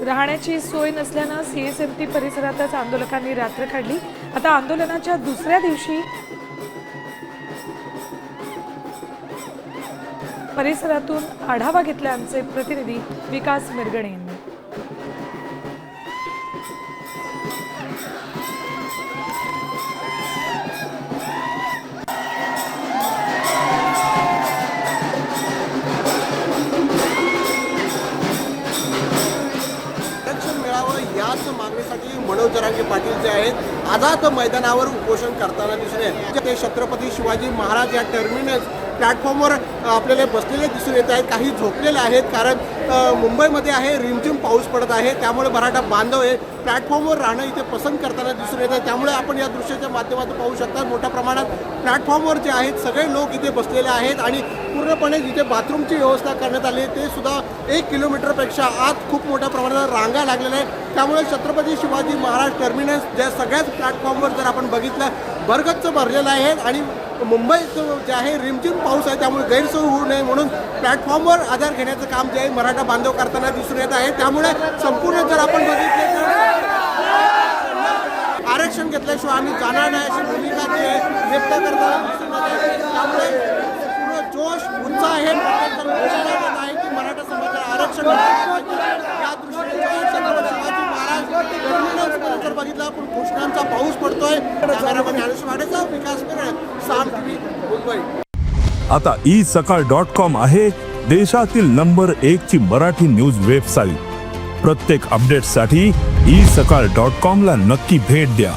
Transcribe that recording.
राहण्याची सोय नसल्यानं सीएसएमटी परिसरातच आंदोलकांनी रात्र काढली। आता आंदोलनाच्या दुसऱ्या दिवशी परिसरातून आढावा घेतला आमचे प्रतिनिधी विकास मिरगणे यांनी। याच मागणीसाठी मनोज जरांगे पाटील जे आहेत आझाद मैदानावर उपोषण करताना दिसून येत। ते छत्रपती शिवाजी महाराज या टर्मिनस प्लॅटफॉर्मवर आपल्याला बसलेले दिसून येत आहेत, काही झोपलेले आहेत, कारण मुंबईमध्ये आहे रिमझिम पाऊस पडत आहे, त्यामुळे मराठा बांधव हे प्लॅटफॉर्मवर राहणं इथे पसंत करताना दिसून येत आहे। त्यामुळे आपण या दृश्याच्या माध्यमातून पाहू शकता मोठ्या प्रमाणात प्लॅटफॉर्मवर जे आहेत सगळे लोक इथे बसलेले आहेत आणि पूर्णपणे जिथे बाथरूमची व्यवस्था करण्यात आली ते सुद्धा 1 किलोमीटरपेक्षा आत खूप मोठ्या प्रमाणात रांगा लागलेल्या आहेत। त्यामुळे छत्रपती शिवाजी महाराज टर्मिनस ज्या सगळ्याच प्लॅटफॉर्मवर जर आपण बघितलं भरगच्च भरलेलं आहे आणि मुंबईत जे आहे रिमझिम पाऊस आहे, त्यामुळे गैरसोय होऊ नये म्हणून प्लॅटफॉर्मवर आधार घेण्याचं काम जे आहे मराठा बांधव करताना दिसून येत आहे। त्यामुळे संपूर्ण जर आपण बघितले तर आरक्षण घेतल्याशिवाय आम्ही जाणार नाही अशी भूमिका जे व्यक्त करताना दिसून येत आहे। त्यामुळे पूर्ण जोश उत्साह आहे की मराठा समाजाला आरक्षण या दृष्टीने छत्रपती शिवाजी महाराज जर बघितलं आपण घोषणांचा पाऊस पडतोय। कॅमेरामॅन ज्ञानेश्वर वाडेचा विकास मिरगणे, साम टीव्ही, मुंबई। आता isakal.com आहे देशातील नंबर 1 ची मराठी न्यूज वेबसाईट। प्रत्येक अपडेटसाठी isakal.com ला नक्की भेट द्या।